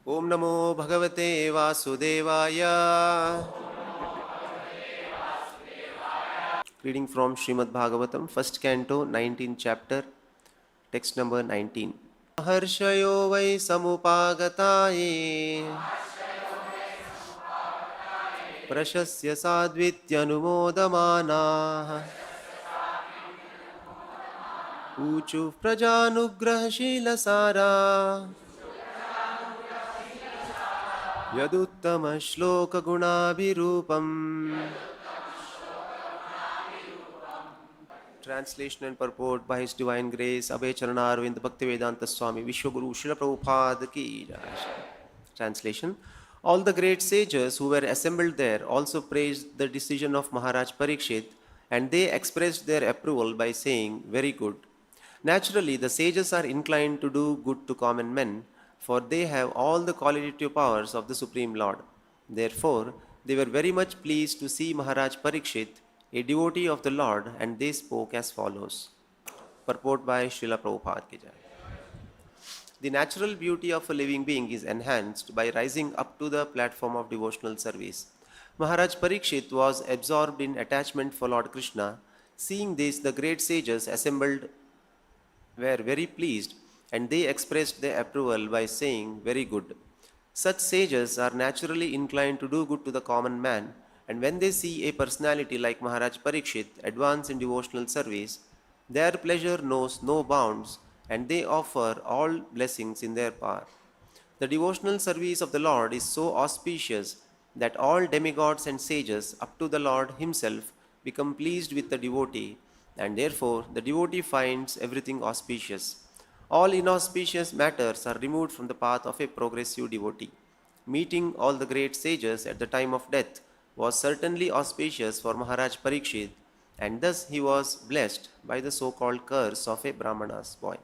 Om Namo Bhagavate Vasudevaya. Reading from Srimad Bhagavatam, first canto, 19th chapter, text number 19. Maharshayo vai samupagataye prashasya sadvityanumodamana uchu prajanugrahashila sara yaduttama shloka gunabhirupam. Translation and purport by His Divine Grace, Abhay Charanarvind Bhaktivedanta Swami, Vishwaguru Srila Prabhupada ki jai. Translation. All the great sages who were assembled there also praised the decision of Maharaj Parikhit, and they expressed their approval by saying, "Very good." Naturally, the sages are inclined to do good to common men, for they have all the qualitative powers of the Supreme Lord. Therefore, they were very much pleased to see Maharaj Parikhit, a devotee of the Lord, and they spoke as follows. Purport by Srila Prabhupada ki jai. The natural beauty of a living being is enhanced by rising up to the platform of devotional service. Maharaj Parikhit was absorbed in attachment for Lord Krishna. Seeing this, the great sages assembled were very pleased, and they expressed their approval by saying, "Very good." Such sages are naturally inclined to do good to the common man, and when they see a personality like Maharaj Parikhit advance in devotional service, their pleasure knows no bounds, and they offer all blessings in their power. The devotional service of the Lord is so auspicious that all demigods and sages up to the Lord Himself become pleased with the devotee, and therefore the devotee finds everything auspicious. All inauspicious matters are removed from the path of a progressive devotee. Meeting all the great sages at the time of death was certainly auspicious for Maharaj Parikhit, and thus he was blessed by the so-called curse of a Brahmana's boy.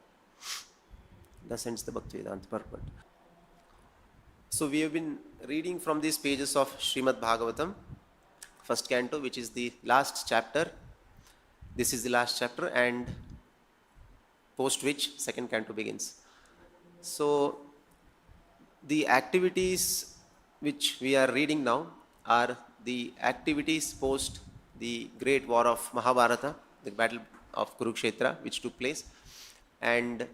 Thus ends the Bhaktivedanta purport. So we have been reading from these pages of Srimad Bhagavatam, first canto, which is the last chapter. This is the last chapter, and post which second canto begins. So the activities which we are reading now are the activities post the great war of Mahabharata, the battle of Kurukshetra, which took place. And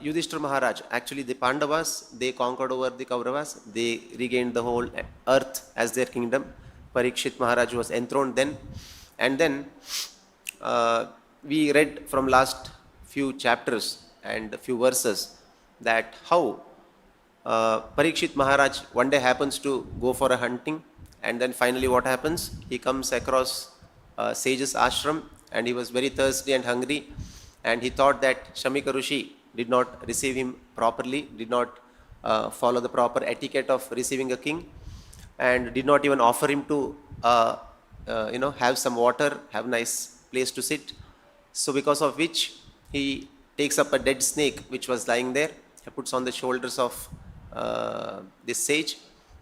Yudhishthira Maharaj, actually the Pandavas, they conquered over the Kauravas, they regained the whole earth as their kingdom. Parikhit Maharaj was enthroned then. And then we read from last few chapters and a few verses that how Parikhit Maharaj one day happens to go for a hunting, and then finally what happens? He comes across sage's ashram, and he was very thirsty and hungry, and he thought that Shamika Rishi did not receive him properly, did not follow the proper etiquette of receiving a king, and did not even offer him to have some water, have nice place to sit. So because of which he takes up a dead snake which was lying there, he puts on the shoulders of this sage,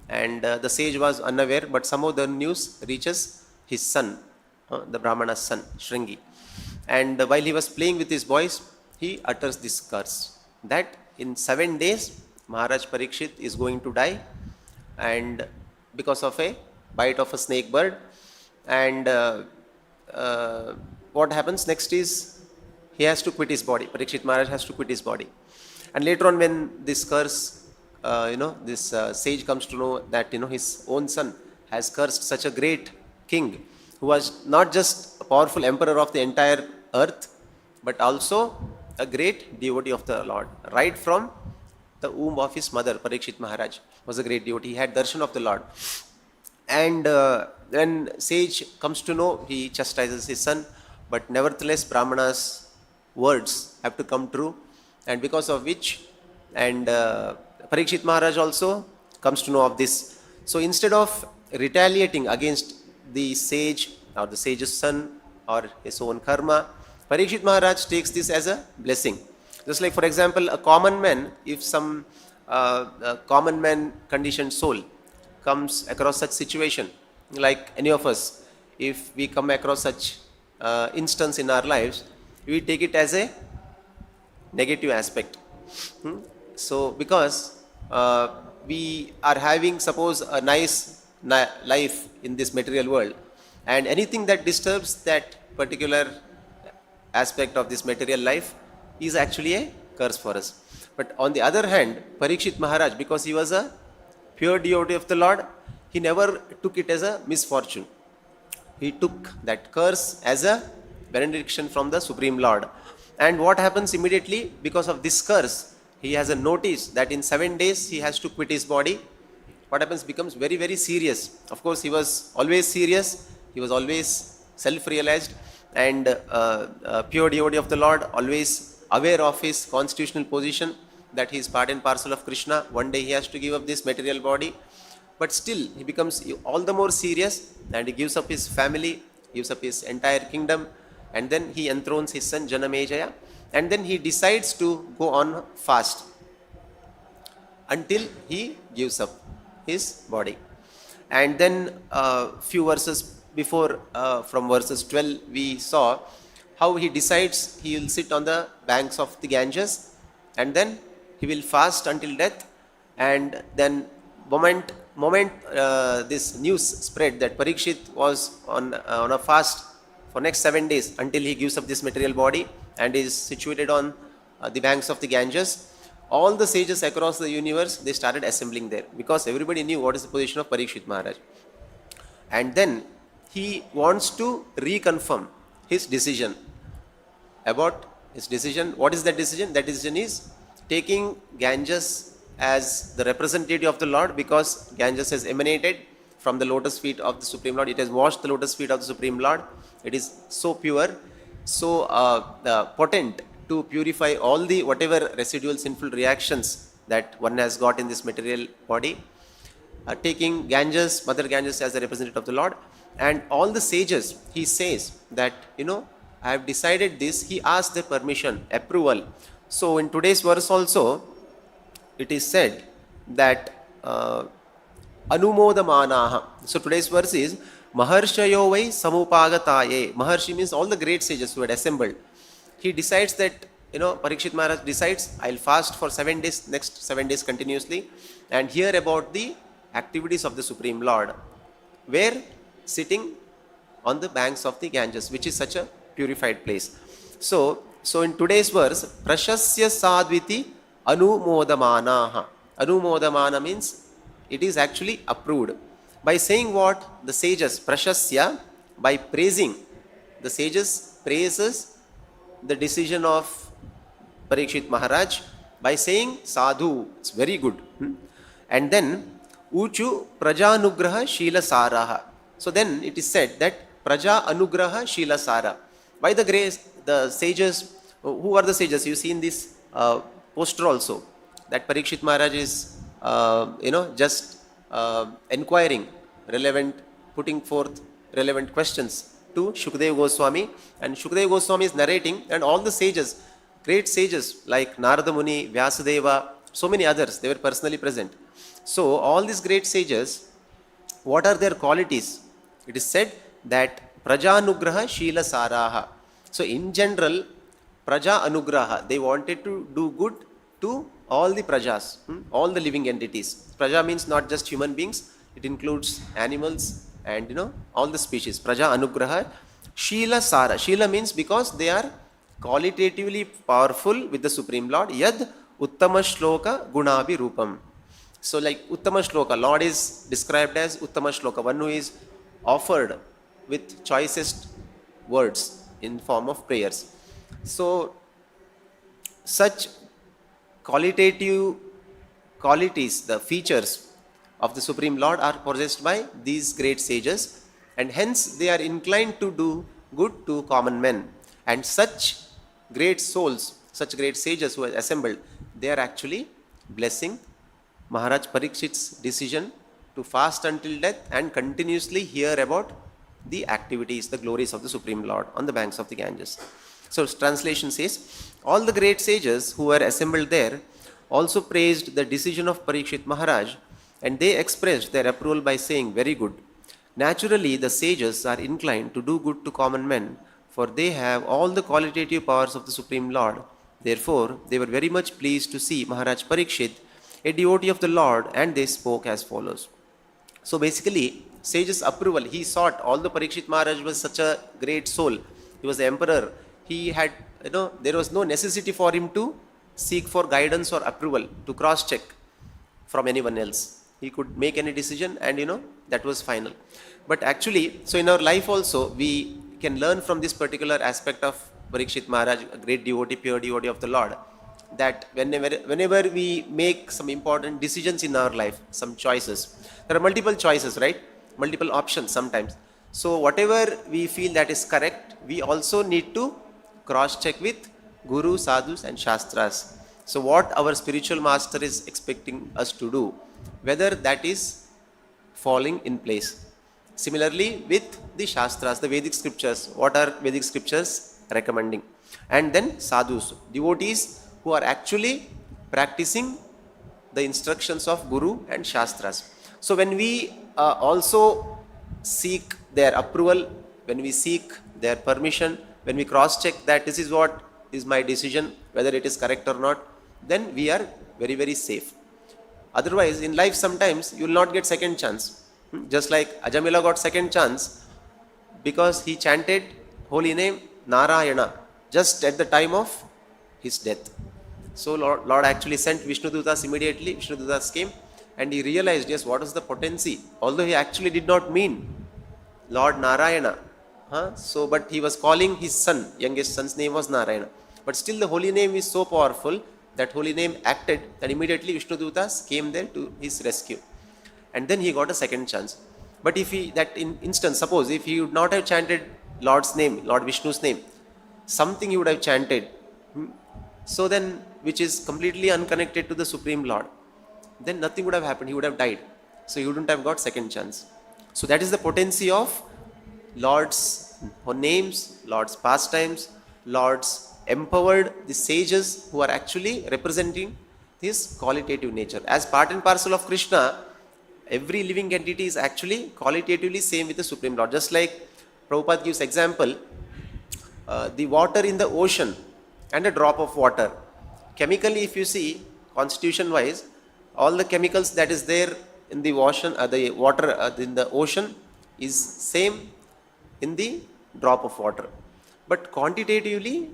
and the sage was unaware, but somehow the news reaches his son, the Brahmana's son, Shringi. And while he was playing with his boys, he utters this curse that in 7 days Maharaj Parikhit is going to die, and because of a bite of a snake bird. And what happens next is he has to quit his body. Parikhit Maharaj has to quit his body. And later on, when this curse, this sage comes to know that his own son has cursed such a great king who was not just a powerful emperor of the entire earth, but also a great devotee of the Lord. Right from the womb of his mother, Parikhit Maharaj was a great devotee. He had darshan of the Lord. And when sage comes to know, he chastises his son, but nevertheless Brahmana's words have to come true, and because of which, and Parikhit Maharaj also comes to know of this. So instead of retaliating against the sage or the sage's son or his own karma, Parikhit Maharaj takes this as a blessing. Just like, for example, a common man, if some common man conditioned soul comes across such situation, like any of us, if we come across such instance in our lives, we take it as a negative aspect. So because we are having, suppose, a nice life in this material world, and anything that disturbs that particular aspect of this material life is actually a curse for us. But on the other hand, Parikhit Maharaj, because he was a pure devotee of the Lord, he never took it as a misfortune. He took that curse as a benediction from the Supreme Lord. And what happens immediately? Because of this curse, he has a notice that in 7 days he has to quit his body. What happens? Becomes very, very serious. Of course, he was always serious. He was always self-realized and pure devotee of the Lord, always aware of his constitutional position that he is part and parcel of Krishna. One day he has to give up this material body. But still, he becomes all the more serious and he gives up his family, gives up his entire kingdom, and then he enthrones his son Janamejaya, and then he decides to go on fast until he gives up his body. And then few verses before, from verses 12, we saw how he decides he will sit on the banks of the Ganges and then he will fast until death. And then moment this news spread that Parikshit was on a fast for next 7 days until he gives up this material body and is situated on the banks of the Ganges. All the sages across the universe, they started assembling there because everybody knew what is the position of Parikhit Maharaj. And then he wants to reconfirm his decision about his decision. What is that decision? That decision is taking Ganges as the representative of the Lord, because Ganges has emanated from the lotus feet of the Supreme Lord. It has washed the lotus feet of the Supreme Lord. It is so pure, so potent to purify all the whatever residual sinful reactions that one has got in this material body. Taking Ganges, Mother Ganges, as the representative of the Lord, and all the sages, he says that, I have decided this. He asked their permission, approval. So in today's verse also, it is said that Anumodamanaha. So today's verse is Maharshayo vai samupagataye. Maharshi means all the great sages who had assembled. He decides that, Parikshit Maharaj decides, I'll fast for 7 days, next 7 days continuously, and hear about the activities of the Supreme Lord. Where? Sitting on the banks of the Ganges, which is such a purified place. So in today's verse, Prashasya Sadviti Anumodamanaha. Anumodamana means it is actually approved. By saying what? The sages, Prashasya, by praising. The sages praises the decision of Parikshit Maharaj by saying Sadhu. It's very good. And then Uchu Prajanugraha Shila Saraha. So then it is said that Praja Anugraha Shila Sara. By the grace, the sages, who are the sages? You see in this poster also that Parikshit Maharaj is, just inquiring relevant, putting forth relevant questions to Shukdev Goswami, and Shukdev Goswami is narrating, and all the sages, great sages like Narada Muni, Vyasadeva, so many others, they were personally present. So all these great sages, what are their qualities? It is said that Prajanugraha Shila Saraha. So in general, Praja Anugraha, they wanted to do good to all the prajas, all the living entities. Praja means not just human beings, it includes animals and all the species. Praja Anugraha Shila Sara. Shila means because they are qualitatively powerful with the Supreme Lord. Yad Uttama Shloka Gunabi Rupam. So like Uttama Shloka, Lord is described as Uttama Shloka, one who is offered with choicest words in form of prayers. So such qualitative qualities, the features of the Supreme Lord are possessed by these great sages, and hence they are inclined to do good to common men. And such great souls, such great sages who are assembled, they are actually blessing Maharaj Parikshit's decision to fast until death and continuously hear about the activities, the glories of the Supreme Lord on the banks of the Ganges. So translation says, all the great sages who were assembled there also praised the decision of Parikhit Maharaj, and they expressed their approval by saying, very good. Naturally, the sages are inclined to do good to common men, for they have all the qualitative powers of the Supreme Lord. Therefore, they were very much pleased to see Maharaj Parikshit a devotee of the Lord, and they spoke as follows. So basically, sage's approval, he sought, although Parikhit Maharaj was such a great soul, he was the emperor, he had, there was no necessity for him to seek for guidance or approval, to cross-check from anyone else. He could make any decision and that was final. But actually, so in our life also, we can learn from this particular aspect of Parikhit Maharaj, a great devotee, pure devotee of the Lord, that whenever we make some important decisions in our life, some choices, there are multiple choices, right? Multiple options sometimes. So whatever we feel that is correct, we also need to cross-check with Guru, Sadhus and Shastras. So what our spiritual master is expecting us to do, whether that is falling in place. Similarly with the Shastras, the Vedic scriptures, what are Vedic scriptures recommending? And then Sadhus, devotees who are actually practicing the instructions of Guru and Shastras. So when we also seek their approval, when we seek their permission, when we cross-check that this is what is my decision, whether it is correct or not, then we are very, very safe. Otherwise, in life sometimes you will not get second chance. Just like Ajamila got second chance because he chanted holy name Narayana just at the time of his death. So Lord actually sent Vishnudutas immediately. Vishnudutas came and he realized, yes, what is the potency? Although he actually did not mean Lord Narayana. But he was calling his son, youngest son's name was Narayana. But still the holy name is so powerful, that holy name acted, that immediately Vishnudutas came there to his rescue. And then he got a second chance. But if he, that in instance, suppose if he would not have chanted Lord's name, Lord Vishnu's name, something he would have chanted, so then, which is completely unconnected to the Supreme Lord, then nothing would have happened, he would have died. So he wouldn't have got second chance. So that is the potency of Lord's names, Lord's pastimes, Lord's empowered, the sages who are actually representing his qualitative nature. As part and parcel of Krishna, every living entity is actually qualitatively same with the Supreme Lord. Just like Prabhupada gives example, the water in the ocean and a drop of water. Chemically, if you see, constitution wise, all the chemicals that is there in the ocean, the water in the ocean is same in the drop of water. But quantitatively,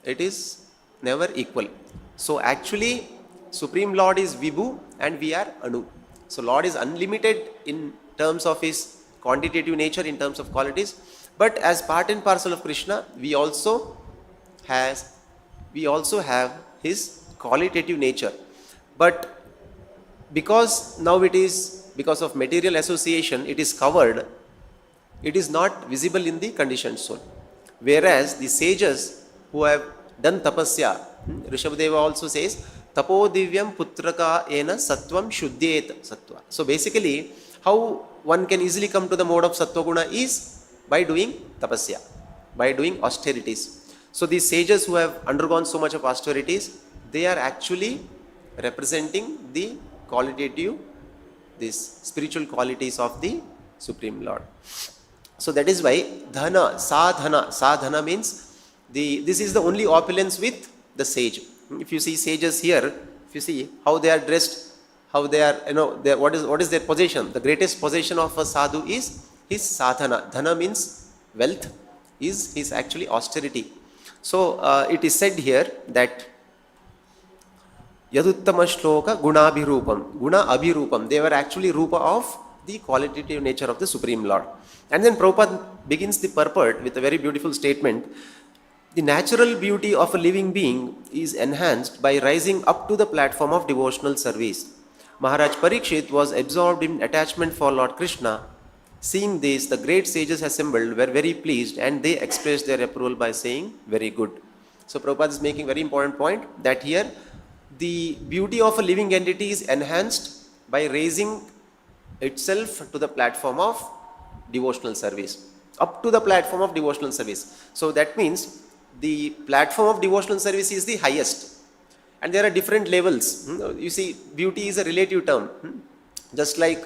it is never equal. So actually, Supreme Lord is Vibhu and we are Anu. So Lord is unlimited in terms of his quantitative nature, in terms of qualities. But as part and parcel of Krishna, we also have his qualitative nature. But because now it is, because of material association, it is covered, it is not visible in the conditioned soul. Whereas the sages who have done tapasya, Rishabhdeva also says, Tapo divyam putraka ena sattvam shuddhyet sattva. So basically, how one can easily come to the mode of sattva guna is by doing tapasya, by doing austerities. So these sages who have undergone so much of austerities, they are actually representing the qualitative, these spiritual qualities of the Supreme Lord. So that is why sadhana means this is the only opulence with the sage. If you see sages here, if you see how they are dressed, how they are, what is their possession? The greatest possession of a sadhu is his sadhana. Dhana means wealth, is his actually austerity. So it is said here that Yaduttama shloka gunabhirupam. Guna abhirupam. They were actually rupa of the qualitative nature of the Supreme Lord. And then Prabhupada begins the purport with a very beautiful statement. The natural beauty of a living being is enhanced by rising up to the platform of devotional service. Maharaj Parikhit was absorbed in attachment for Lord Krishna. Seeing this, the great sages assembled were very pleased and they expressed their approval by saying, very good. So Prabhupada is making a very important point that here the beauty of a living entity is enhanced by raising itself to the platform of devotional service. Up to the platform of devotional service. So that means the platform of devotional service is the highest. And there are different levels. You see, beauty is a relative term. Just like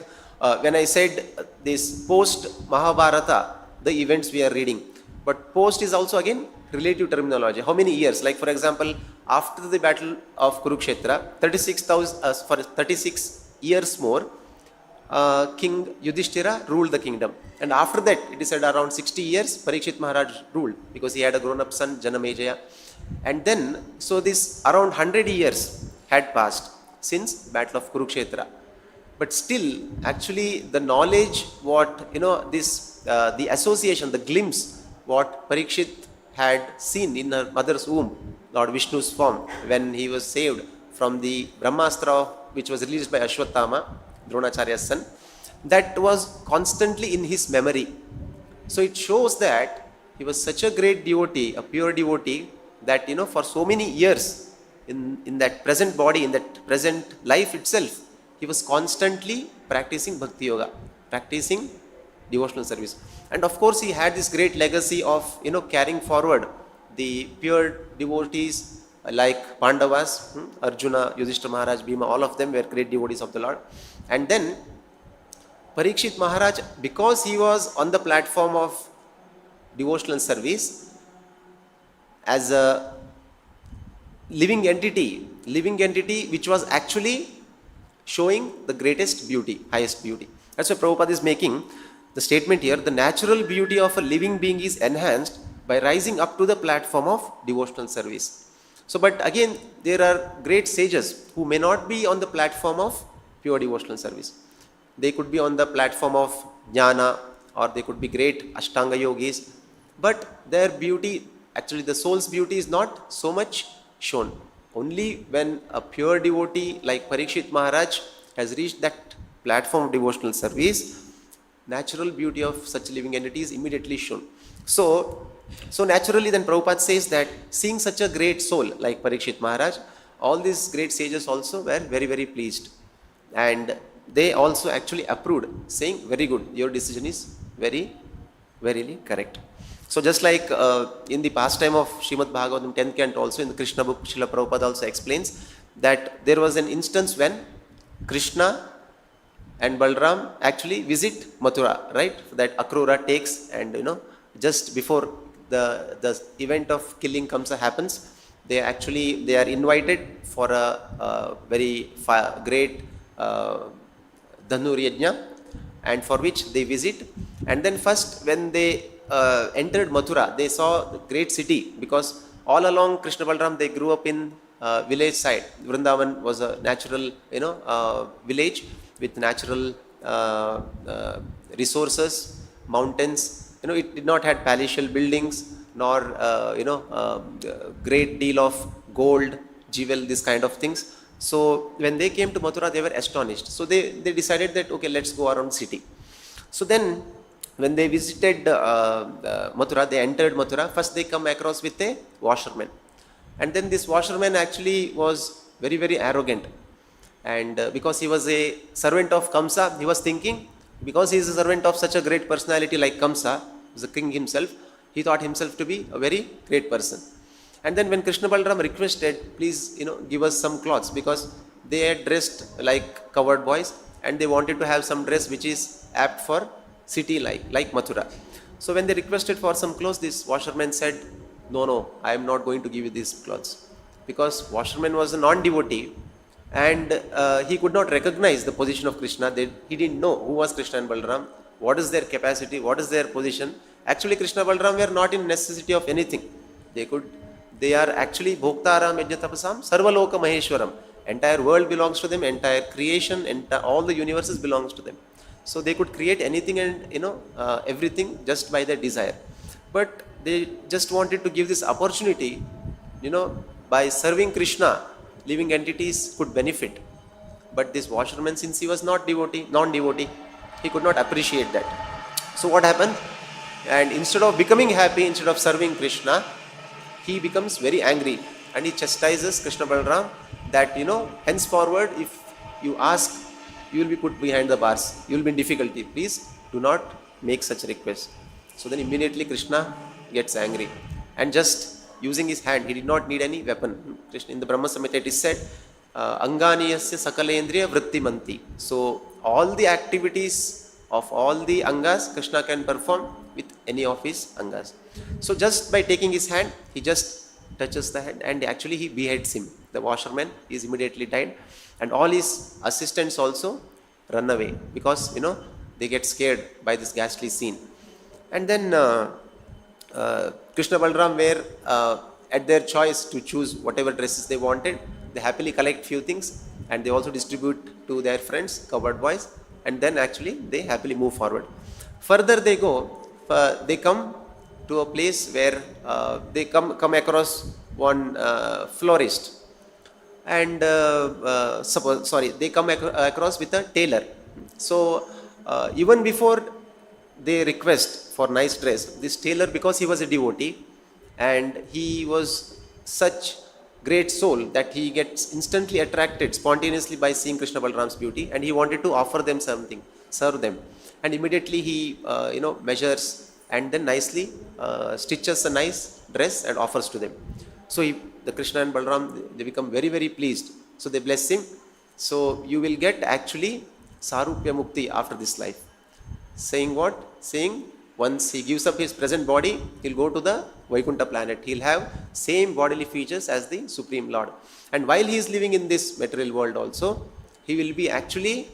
when I said this post Mahabharata, the events we are reading. But post is also again relative terminology. How many years? Like for example, after the battle of Kurukshetra, 36 years more, King Yudhishthira ruled the kingdom. And after that, it is said around 60 years, Parikhit Maharaj ruled because he had a grown-up son, Janamejaya. And then, so this around 100 years had passed since battle of Kurukshetra. But still, actually, the knowledge, what, the association, the glimpse, what Parikshit had seen in her mother's womb, Lord Vishnu's form, when he was saved from the Brahmastra, which was released by Ashwatthama, Dronacharya's son, that was constantly in his memory. So it shows that he was such a great devotee, a pure devotee, that for so many years, in that present body, in that present life itself, he was constantly practicing Bhakti Yoga, practicing devotional service. And of course, he had this great legacy of, carrying forward the pure devotees like Pandavas, Arjuna, Yudhishthira Maharaj, Bhima, all of them were great devotees of the Lord. And then Parikhit Maharaj, because he was on the platform of devotional service as a living entity which was actually showing the greatest beauty, highest beauty. That's why Prabhupada is making the statement here, the natural beauty of a living being is enhanced by rising up to the platform of devotional service. So, but again, there are great sages who may not be on the platform of pure devotional service. They could be on the platform of jnana, or they could be great Ashtanga yogis, but their beauty, actually the soul's beauty is not so much shown. Only when a pure devotee like Parikshit Maharaj has reached that platform of devotional service, natural beauty of such living entity is immediately shown. So naturally then Prabhupada says that seeing such a great soul like Parikshit Maharaj, all these great sages also were very, very pleased. And they also actually approved, saying, very good, your decision is very, very correct. So just like in the pastime of Srimad Bhagavatam 10th canto, also in the Krishna book, Srila Prabhupada also explains that there was an instance when Krishna and Balram actually visit Mathura, right? That Akrura takes, and just before the event of killing Kamsa happens, they are invited for a very great Dhanur Yajna, and for which they visit. And then first when they entered Mathura, they saw the great city, because all along Krishna Balram, they grew up in village side. Vrindavan was a natural village with natural resources, mountains. It did not have palatial buildings, nor great deal of gold, jewel, this kind of things. So when they came to Mathura, they were astonished. So they decided that, okay, let's go around city. So then when they visited Mathura, they entered Mathura, first they come across with a washerman. And then this washerman actually was very, very arrogant. And because he was a servant of Kamsa, he was thinking, because he is a servant of such a great personality like Kamsa, the king himself, he thought himself to be a very great person. And then when Krishna Balram requested, please, give us some clothes, because they had dressed like covered boys, and they wanted to have some dress which is apt for city like Mathura. So when they requested for some clothes, this washerman said, no, I am not going to give you these clothes. Because washerman was a non-devotee, and he could not recognize the position of Krishna. He didn't know who was Krishna and Balram, what is their capacity, what is their position. Actually, Krishna Balram were not in necessity of anything. They are actually Bhoktaram Yajnatapasam Sarvaloka Maheshwaram. Entire world belongs to them, entire creation, all the universes belongs to them. So they could create anything and everything just by their desire. But they just wanted to give this opportunity, by serving Krishna, living entities could benefit. But this washerman, since he was not non-devotee, he could not appreciate that. So what happened? And instead of becoming happy, instead of serving Krishna, he becomes very angry, and he chastises Krishna Balram that, henceforward, if you ask, you will be put behind the bars, you will be in difficulty. Please do not make such a request. So then immediately Krishna gets angry, and just using his hand, he did not need any weapon. Krishna, in the Brahma Samhita it is said, Anganiyasya sakalendriya vrittimanti. So all the activities of all the angas Krishna can perform with any of his angas. So just by taking his hand, he just touches the head, and actually he beheads him. The washerman is immediately died, and all his assistants also run away because they get scared by this ghastly scene. And then Krishna Balram were at their choice to choose whatever dresses they wanted. They happily collect few things and they also distribute to their friends, cowherd boys, and then actually they happily move forward. Further they go, they come to a place where they come across one florist, and they come across with a tailor. So even before they request for nice dress, this tailor, because he was a devotee and he was such great soul that he gets instantly attracted spontaneously by seeing Krishna Balram's beauty, and he wanted to offer them something, serve them, and immediately he measures and then nicely stitches a nice dress and offers to them. So the Krishna and Balram, they become very, very pleased. So they bless him. So you will get actually Sarupya Mukti after this life. Saying what? Saying once he gives up his present body, he'll go to the Vaikuntha planet. He'll have same bodily features as the Supreme Lord. And while he is living in this material world also, he will be actually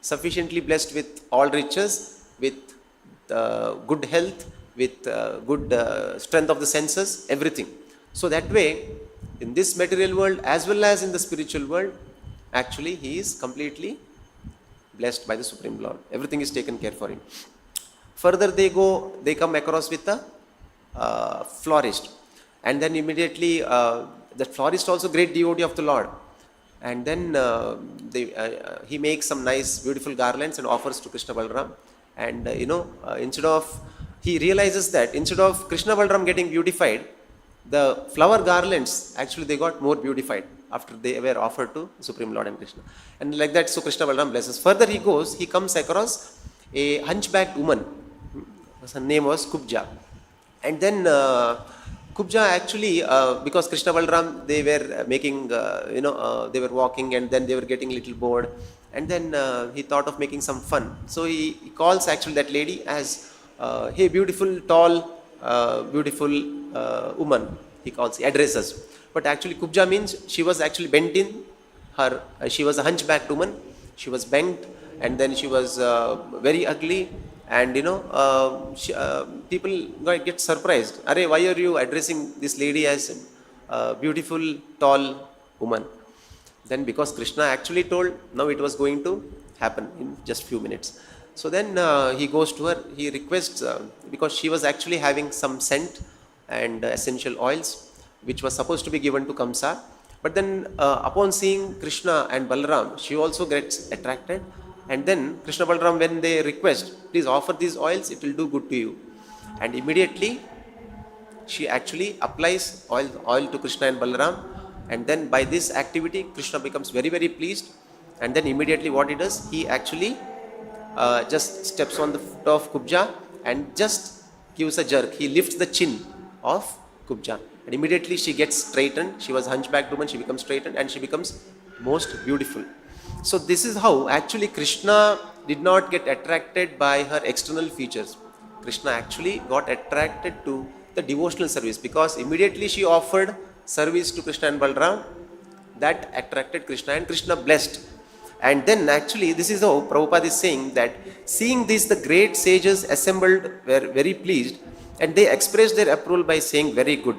sufficiently blessed with all riches, with good health, with good strength of the senses, everything. So that way, in this material world as well as in the spiritual world, actually he is completely blessed by the Supreme Lord. Everything is taken care for him. Further they come across with a florist, and then immediately the florist also great devotee of the Lord, and then he makes some nice beautiful garlands and offers to Krishna Balram, and he realizes that instead of Krishna Balram getting beautified, the flower garlands actually they got more beautified after they were offered to Supreme Lord and Krishna. And like that, so Krishna Balram blesses. Further he comes across a hunchbacked woman. Her name was Kubja. And then Kubja actually, because Krishna Balram, they were making, they were walking and then they were getting a little bored. And then he thought of making some fun. So he calls actually that lady as, hey, beautiful, tall, beautiful woman, he addresses. But actually Kubja means she was actually bent in her, she was a hunchbacked woman, she was bent, and then she was very ugly, and people get surprised. Arey, why are you addressing this lady as a beautiful, tall woman? Then because Krishna actually told, now it was going to happen in just few minutes. So then he goes to her, he requests, because she was actually having some scent and essential oils, which was supposed to be given to Kamsa. But then upon seeing Krishna and Balram, she also gets attracted. And then Krishna Balram, when they request, please offer these oils, it will do good to you. And immediately she actually applies oil to Krishna and Balram. And then by this activity, Krishna becomes very, very pleased. And then immediately what he does, he actually just steps on the foot of Kubja and just gives a jerk. He lifts the chin of Kubja. And immediately she gets straightened. She was a hunchbacked woman, she becomes straightened and she becomes most beautiful. So this is how actually Krishna did not get attracted by her external features. Krishna actually got attracted to the devotional service, because immediately she offered service to Krishna and Balram. That attracted Krishna and Krishna blessed. And then actually this is how Prabhupada is saying that seeing this, the great sages assembled were very pleased, and they expressed their approval by saying very good.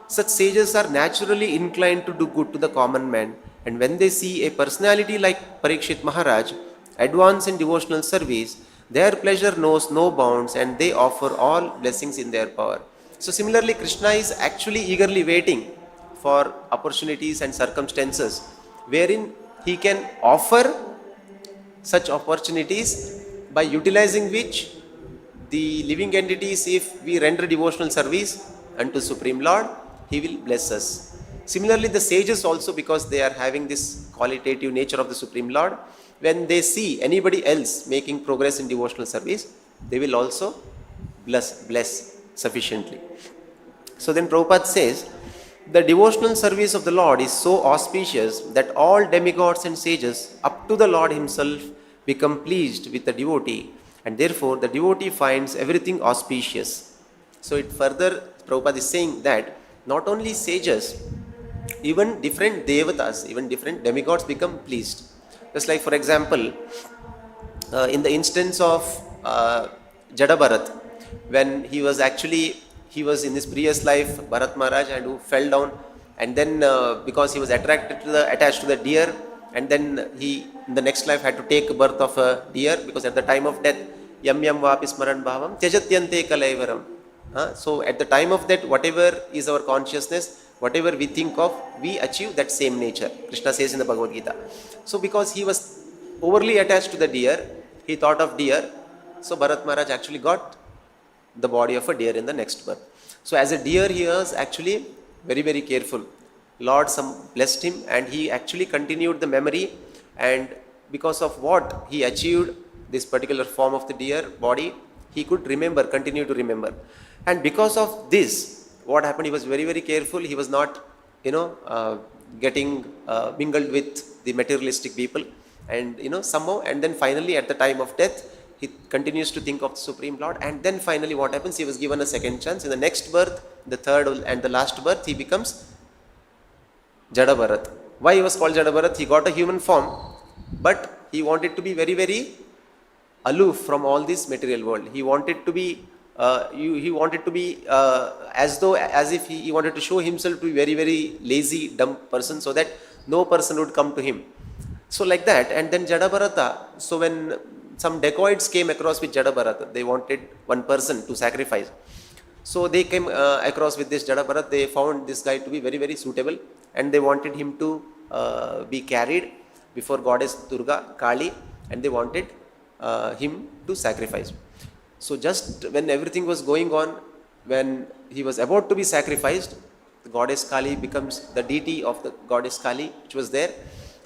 Such sages are naturally inclined to do good to the common man, and when they see a personality like Parikhit Maharaj advance in devotional service, their pleasure knows no bounds and they offer all blessings in their power. So similarly, Krishna is actually eagerly waiting for opportunities and circumstances wherein he can offer such opportunities, by utilizing which the living entities, if we render devotional service unto Supreme Lord, he will bless us. Similarly, the sages also, because they are having this qualitative nature of the Supreme Lord, when they see anybody else making progress in devotional service, they will also bless sufficiently. So then Prabhupada says, the devotional service of the Lord is so auspicious that all demigods and sages up to the Lord himself become pleased with the devotee, and therefore the devotee finds everything auspicious. So it further, Prabhupada is saying that not only sages, even different devatas, even different demigods become pleased. Just like, for example, in the instance of Jada Bharat, when he was in his previous life, Bharat Maharaj, and who fell down, and then because he was attached to the deer, and then he in the next life had to take birth of a deer, because at the time of death, yam yam vapi smaran bhavam tyajatyante kalaivaram. So at the time of that, whatever is our consciousness, whatever we think of, we achieve that same nature. Krishna says in the Bhagavad Gita. So because he was overly attached to the deer, he thought of deer. So Bharat Maharaj actually got the body of a deer in the next birth. So as a deer, he was actually very, very careful. Lord blessed him, and he actually continued the memory, and because of what he achieved, this particular form of the deer body, he could remember, continue to remember. And because of this, what happened, he was very, very careful. He was not, getting mingled with the materialistic people, and somehow, and then finally at the time of death, he continues to think of the Supreme Lord, and then finally what happens, he was given a second chance. In the next birth, the third and the last birth, he becomes Jada Bharat. Why he was called Jada Bharat? He got a human form, but he wanted to be very, very aloof from all this material world. He wanted to be as if he wanted to show himself to be very, very lazy, dumb person, so that no person would come to him. So like that, and then Jada Bharata. So when some dacoits came across with Jada Bharata, they wanted one person to sacrifice. So they came across with this Jada Bharat. They found this guy to be very, very suitable, and they wanted him to be carried before goddess Durga, Kali, and they wanted him to sacrifice. So just when everything was going on, when he was about to be sacrificed, the goddess Kali becomes the deity of the goddess Kali, which was there,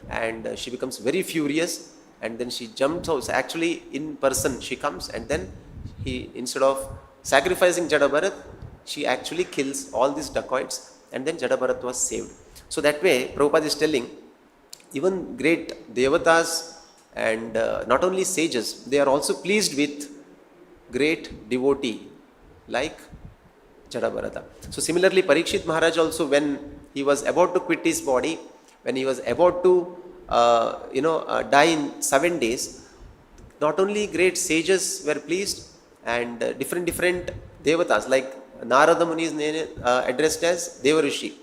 and she becomes very furious, and then she jumps out. So actually in person she comes, and then instead of sacrificing Jada Bharat, she actually kills all these dacoits, and then Jada Bharat was saved. So that way, Prabhupada is telling, even great devatas and not only sages, they are also pleased with great devotee like Jada Bharata. So similarly, Parikhit Maharaj also, when he was about to quit his body, when he was about to die in 7 days, not only great sages were pleased, and different devatas, like Narada Muni is addressed as Devarishi.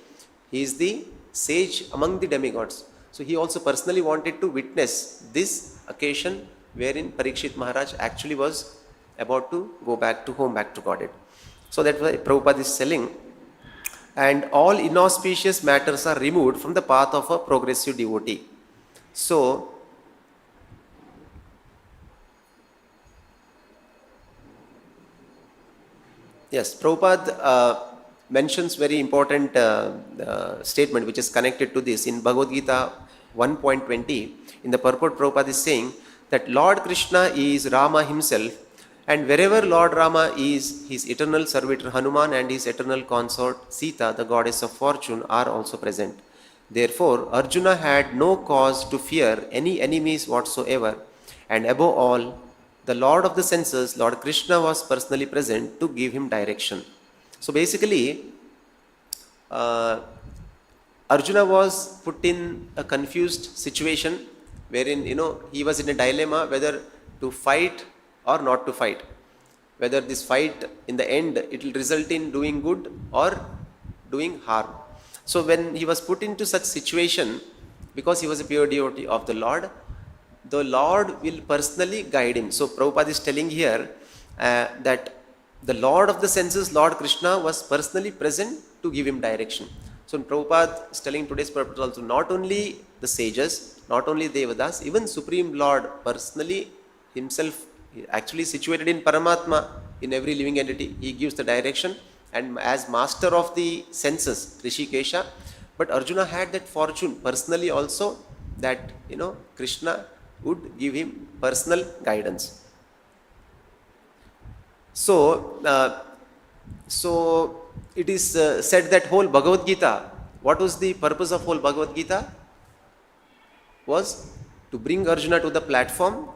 He is the sage among the demigods. So he also personally wanted to witness this occasion wherein Parikhit Maharaj actually was about to go back to home, back to Godhead. So that's why Prabhupada is telling, and all inauspicious matters are removed from the path of a progressive devotee. So yes, Prabhupada mentions very important statement which is connected to this in Bhagavad Gita 1.20. In the purport, Prabhupada is saying that Lord Krishna is Rama himself, and wherever Lord Rama is, his eternal servitor Hanuman and his eternal consort Sita, the goddess of fortune, are also present. Therefore, Arjuna had no cause to fear any enemies whatsoever, and above all, the Lord of the senses, Lord Krishna, was personally present to give him direction. So basically, Arjuna was put in a confused situation wherein, he was in a dilemma whether to fight or not to fight. Whether this fight, in the end, it will result in doing good or doing harm. So when he was put into such situation, because he was a pure devotee of the Lord will personally guide him. So Prabhupada is telling here that the Lord of the senses, Lord Krishna, was personally present to give him direction. So Prabhupada is telling today's purpose also, not only the sages, not only Devadas, even Supreme Lord personally himself, actually situated in Paramatma, in every living entity, he gives the direction, and as master of the senses, Rishikesha. But Arjuna had that fortune personally also, that Krishna would give him personal guidance. So it is said that whole Bhagavad Gita, what was the purpose of whole Bhagavad Gita? Was to bring Arjuna to the platform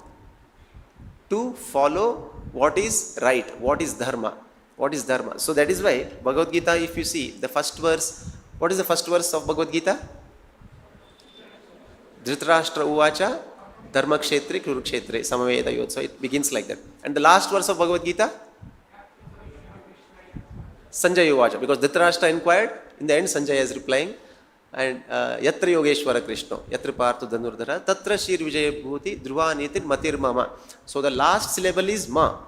to follow what is right, what is dharma. What is dharma? So that is why Bhagavad Gita, if you see the first verse, what is the first verse of Bhagavad Gita? Dhritarashtra uvacha dharma kshetre kurukshetre samaveda yod. So it begins like that. And the last verse of Bhagavad Gita? Sanjaya uvacha. Because Dhritarashtra inquired, in the end Sanjaya is replying. And yatra yogeshwara Krishna, yatra partha dhanurdhara, tatra shir vijaya bhuti dhruva nitir matir mama. So the last syllable is ma.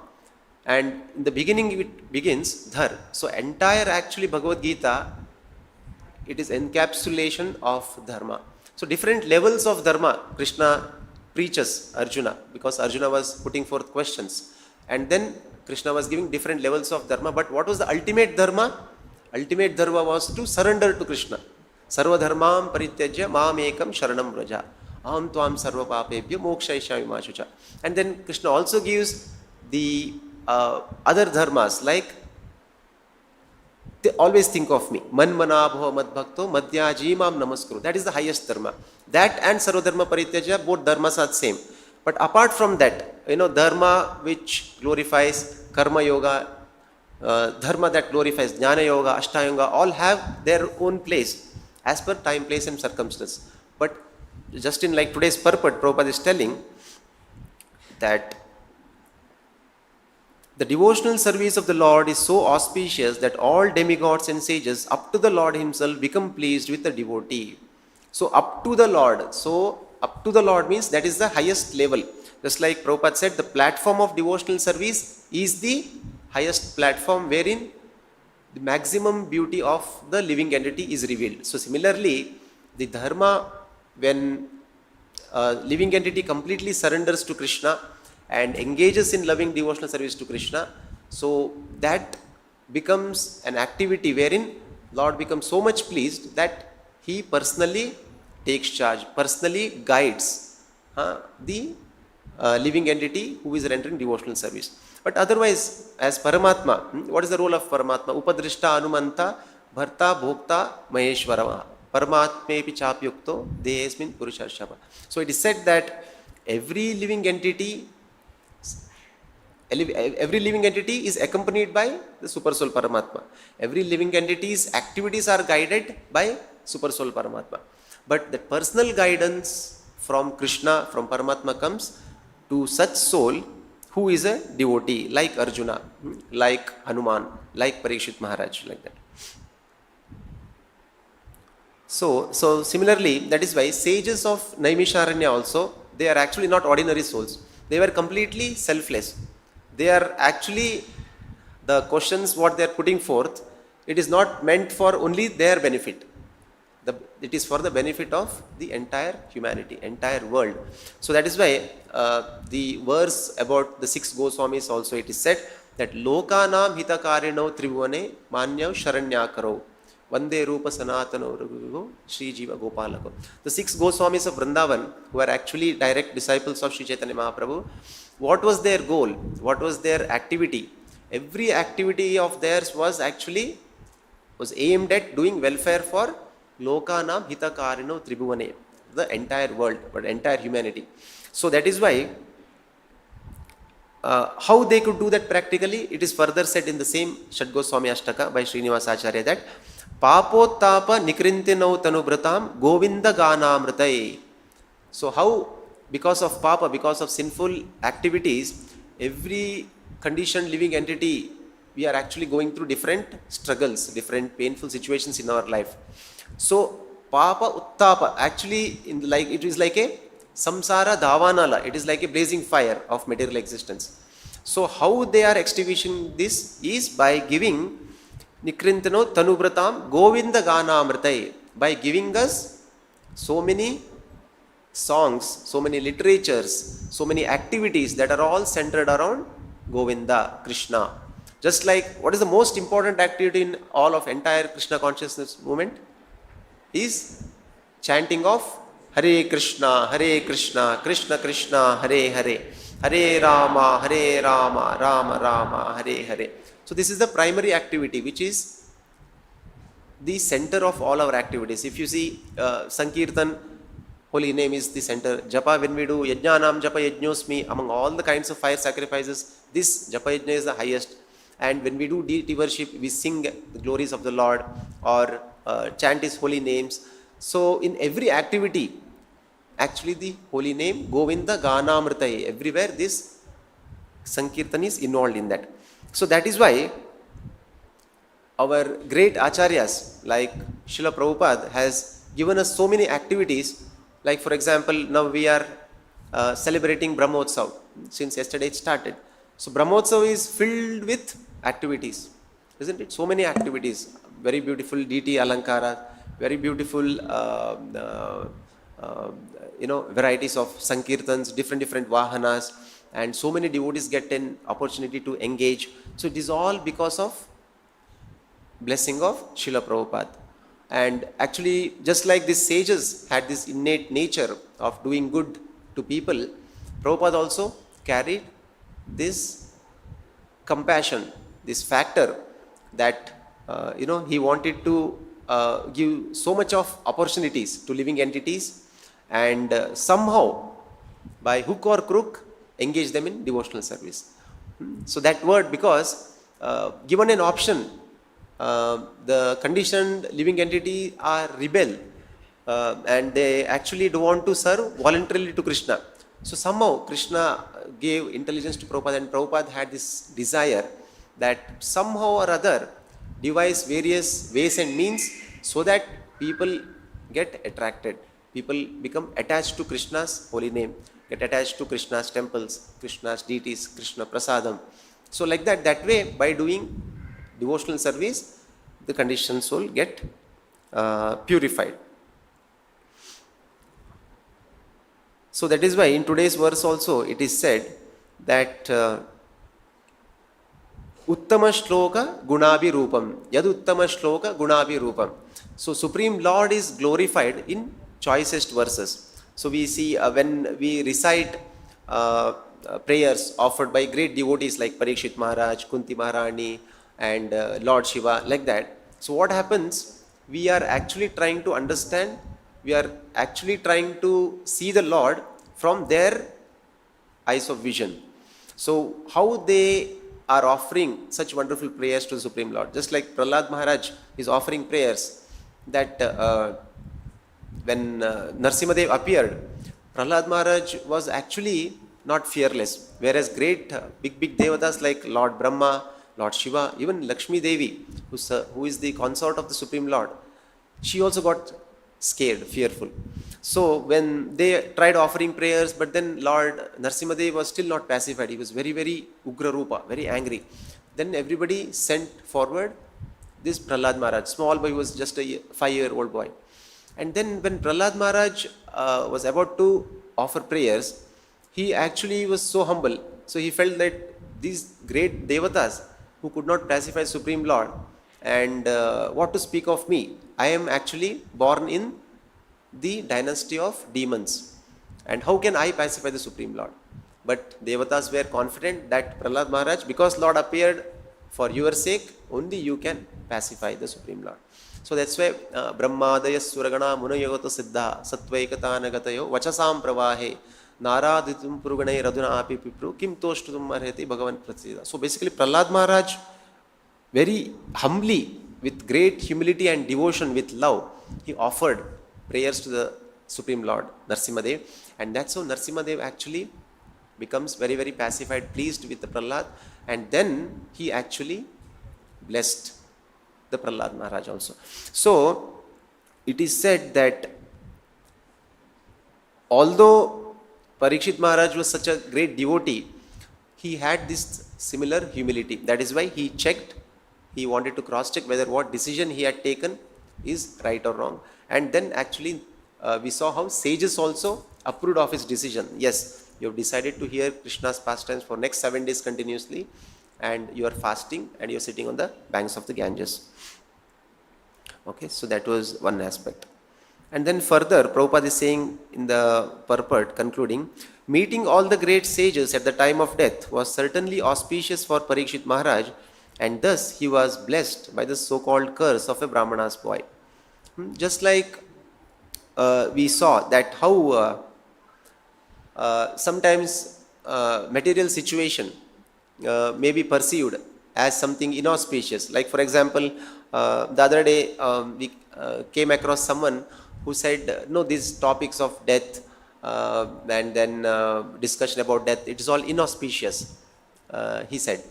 And in the beginning it begins dhar. So entire actually Bhagavad Gita, it is encapsulation of dharma. So different levels of dharma Krishna preaches Arjuna, because Arjuna was putting forth questions. And then Krishna was giving different levels of dharma. But what was the ultimate dharma? Ultimate dharma was to surrender to Krishna. Sarva dharmam parityajya mam ekam sharanam vraja. Aham tvam sarva papebhyo mokshayishyami ma shucha. And then Krishna also gives the other dharmas, like they always think of me. Man manabho mad bhakto madhyaji mam namaskuru. That is the highest dharma. That and sarva dharma parityajya, both dharmas are the same. But apart from that, dharma which glorifies karma yoga, dharma that glorifies jnana yoga, ashtanga yoga, all have their own place as per time, place and circumstance. But just in like today's purport, Prabhupada is telling that the devotional service of the Lord is so auspicious that all demigods and sages up to the Lord himself become pleased with the devotee. So up to the Lord. So up to the Lord means that is the highest level. Just like Prabhupada said, the platform of devotional service is the highest platform wherein the maximum beauty of the living entity is revealed. So similarly, the dharma, when living entity completely surrenders to Krishna and engages in loving devotional service to Krishna, so that becomes an activity wherein Lord becomes so much pleased that he personally takes charge, personally guides the living entity who is rendering devotional service. But otherwise, as Paramatma, what is the role of Paramatma? Upadrishta Anumanta Bharta Bhokta Maheshwara Paramatmepi Chapyukto Dehesmin Purushashava. So it is said that every living entity is accompanied by the Super Soul Paramatma. Every living entity's activities are guided by Super Soul Paramatma. But the personal guidance from Krishna, from Paramatma comes to such soul who is a devotee, like Arjuna, like Hanuman, like Parikhit Maharaj, like that. So similarly, that is why sages of Naimisharanya also, they are actually not ordinary souls. They were completely selfless. They are actually, the questions what they are putting forth, it is not meant for only their benefit. It is for the benefit of the entire humanity, entire world. So that is why the verse about the 6 Goswamis also, it is said that Lokanam hitakarino tribhuvane manyav sharanyakaro vande rupa sanatano raghugo Sri Jiva Gopalako. The 6 Goswamis of Vrindavan, who are actually direct disciples of Sri Chaitanya Mahaprabhu, what was their goal? What was their activity? Every activity of theirs was aimed at doing welfare for Lokanam hitakarino tribhuvane, the entire world, but entire humanity. So that is why how they could do that practically, it is further said in the same Shad Goswami Ashtaka by Srinivas Acharya that Papottapa nikrintinau tanubratam Govinda ganamritai. So how, because of Papa, because of sinful activities, every conditioned living entity, we are actually going through different struggles, different painful situations in our life. So Papa Uttapa, actually it is like a samsara dhavanala, it is like a blazing fire of material existence. So how they are extinguishing this is by giving Nikrintano Tanubratam Govinda Ganamritai, by giving us so many songs, so many literatures, so many activities that are all centered around Govinda, Krishna. Just like, what is the most important activity in all of entire Krishna consciousness movement? Is chanting of Hare Krishna, Krishna Krishna, Hare Hare, Hare Rama, Rama Rama, Hare Hare. So this is the primary activity, which is the center of all our activities. If you see Sankirtan, holy name is the center. Japa, when we do Yajnanam Japa Yajnosmi, among all the kinds of fire sacrifices, this Japa Yajna is the highest. and when we do deity worship, we sing the glories of the Lord or chant His holy names. So in every activity, actually the holy name, Govinda Ganamritaye, everywhere this Sankirtan is involved in that. So that is why our great acharyas like Srila Prabhupada has given us so many activities. Like for example, now we are celebrating Brahmotsav. Since yesterday it started. So Brahmotsav is filled with activities, isn't it? So many activities. Very beautiful deity alankara, very beautiful varieties of sankirtans, different vahanas, and so many devotees get an opportunity to engage. So it is all because of blessing of Srila Prabhupada. And actually, just like these sages had this innate nature of doing good to people, Prabhupada also carried this compassion, this factor that he wanted to give so much of opportunities to living entities, and somehow by hook or crook engage them in devotional service. So that word, because given an option, the conditioned living entity are rebel, and they actually don't want to serve voluntarily to Krishna. So somehow Krishna gave intelligence to Prabhupada, and Prabhupada had this desire that somehow or other devise various ways and means so that people get attracted, people become attached to Krishna's holy name, get attached to Krishna's temples, Krishna's deities, Krishna prasadam. So like that way, by doing devotional service, the conditioned soul get purified. So that is why in today's verse also it is said that Uttama Shloka Gunabi Rupam. Yad Uttama Shloka Gunabi Rupam. So Supreme Lord is glorified in choicest verses. So we see when we recite prayers offered by great devotees like Parikhit Maharaj, Kunti Maharani, and Lord Shiva, like that. So what happens? We are actually trying to understand, we are actually trying to see the Lord from their eyes of vision. So how they are offering such wonderful prayers to the Supreme Lord. Just like Prahlad Maharaj is offering prayers that when Narsimadev appeared, Prahlad Maharaj was actually not fearless. Whereas great big devatas like Lord Brahma, Lord Shiva, even Lakshmi Devi, who is the consort of the Supreme Lord, she also got scared, fearful. So when they tried offering prayers, but then Lord Narsimadev was still not pacified. He was very Ugra Rupa, very angry. Then everybody sent forward this Prahlad Maharaj, small boy, who was just a 5-year-old boy. And then when Prahlad Maharaj was about to offer prayers, he actually was so humble. So he felt that these great devatas who could not pacify Supreme Lord, and what to speak of me? I am actually born in the dynasty of demons. And how can I pacify the Supreme Lord? But devatas were confident that Prahlad Maharaj, because Lord appeared for your sake, only you can pacify the Supreme Lord. So that's why Brahmadaya Suragana Munayagata Siddha Satvaikatanagatayo Vachasam Pravahe Naraditum Puruganai Raduna Api Pipru Kim Toshtutum Marheti Bhagavan Pratsida. So basically Prahlad Maharaj, very humbly, with great humility and devotion, with love, he offered prayers to the Supreme Lord Narsimadev, and that's how Narsimadev actually becomes very pacified, pleased with the Prahlad, and then he actually blessed the Prahlad Maharaj also. So it is said that although Parikhit Maharaj was such a great devotee, he had this similar humility. That is why he checked, he wanted to cross-check whether what decision he had taken is right or wrong. And then actually we saw how sages also approved of his decision. Yes, you have decided to hear Krishna's pastimes for next 7 days continuously, and you are fasting and you are sitting on the banks of the Ganges. Okay, so that was one aspect. And then further, Prabhupada is saying in the purport, concluding, meeting all the great sages at the time of death was certainly auspicious for Parikhit Maharaj, and thus he was blessed by the so-called curse of a Brahmana's boy. Just like we saw that how sometimes material situation may be perceived as something inauspicious. Like for example, the other day we came across someone who said, no, these topics of death and then discussion about death, it is all inauspicious, he said.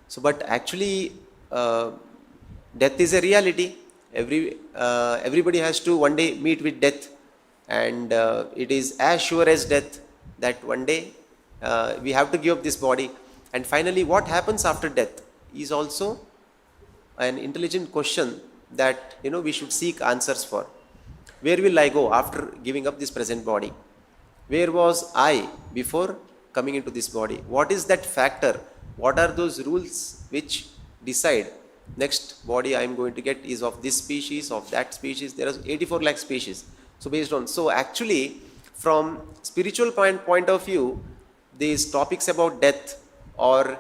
So, but actually, death is a reality. Everybody has to one day meet with death, and it is as sure as death that one day we have to give up this body. And finally, what happens after death is also an intelligent question that we should seek answers for. Where will I go after giving up this present body? Where was I before coming into this body? What is that factor? What are those rules which decide next body I am going to get is of this species, of that species? There are 84 lakh species. So based on, so actually from spiritual point of view, these topics about death or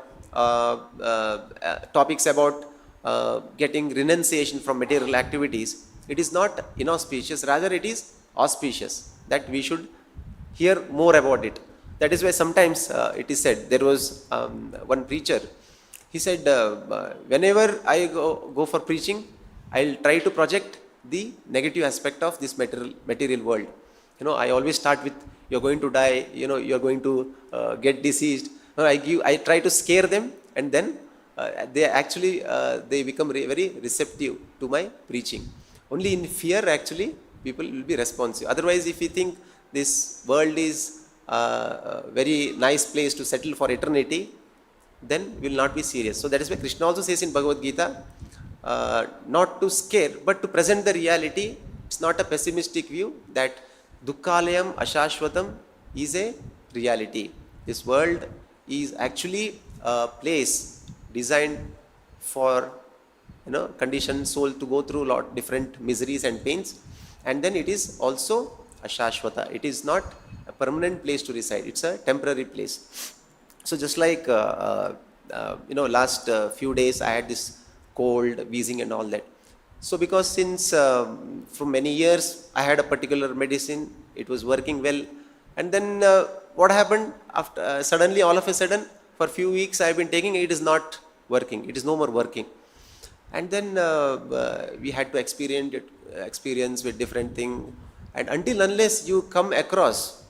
topics about getting renunciation from material activities, it is not inauspicious, rather it is auspicious, that we should hear more about it. That is why sometimes it is said, there was one preacher, he said, whenever I go for preaching, I'll try to project the negative aspect of this material world. I always start with, you're going to die, you're going to get deceased. I try to scare them, and then they actually they become very receptive to my preaching. Only in fear actually people will be responsive. Otherwise, if you think this world is a very nice place to settle for eternity, then we will not be serious. So that is why Krishna also says in Bhagavad Gita, not to scare, but to present the reality. It's not a pessimistic view that Dukkhalayam Ashashvatam is a reality. This world is actually a place designed for conditioned soul to go through a lot different miseries and pains, and then it is also Ashashvata. It is not a permanent place to reside. It's a temporary place. So just like last few days I had this cold, wheezing and all that. So because since for many years I had a particular medicine, it was working well, and then what happened after suddenly, all of a sudden, for a few weeks I have been taking it, is not working. It is no more working, and then we had to experience with different thing, and until unless you come across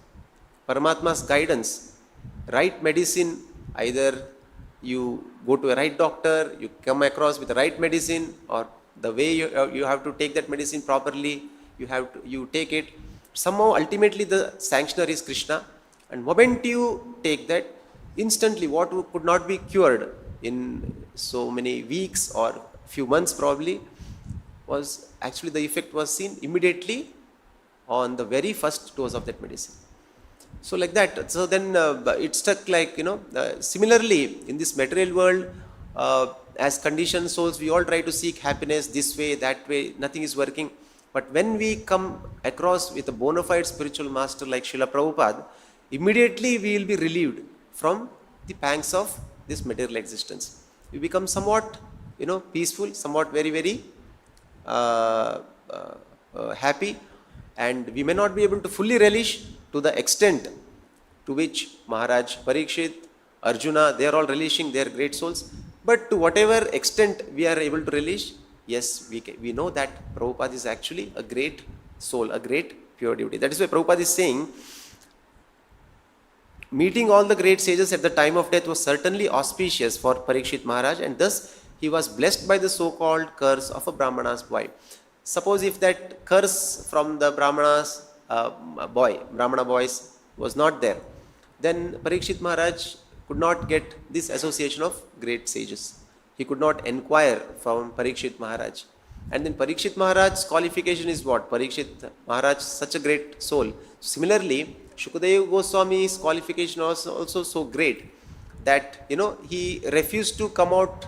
Paramatma's guidance, right medicine, either you go to a right doctor, you come across with the right medicine, or the way you have to take that medicine properly, you take it. Somehow ultimately the sanctioner is Krishna, and moment you take that, instantly what could not be cured in so many weeks or few months probably, was actually the effect was seen immediately on the very first dose of that medicine. So like that, so then it stuck like, similarly in this material world, as conditioned souls, we all try to seek happiness this way, that way, nothing is working. But when we come across with a bona fide spiritual master like Srila Prabhupada, immediately we will be relieved from the pangs of this material existence. We become somewhat, peaceful, somewhat very, very happy, and we may not be able to fully relish to the extent to which Maharaj, Parikhit, Arjuna, they are all relishing, they are great souls. But to whatever extent we are able to relish, yes, we know that Prabhupada is actually a great soul, a great pure devotee. That is why Prabhupada is saying, meeting all the great sages at the time of death was certainly auspicious for Parikhit Maharaj, and thus he was blessed by the so-called curse of a Brahmana's boy. Suppose if that curse from the Brahmana's Brahmana boys was not there, then Parikhit Maharaj could not get this association of great sages. He could not inquire from Parikhit Maharaj. And then Parikhit Maharaj's qualification is what? Parikhit Maharaj, such a great soul. Similarly, Shukadeva Goswami's qualification was also so great that, he refused to come out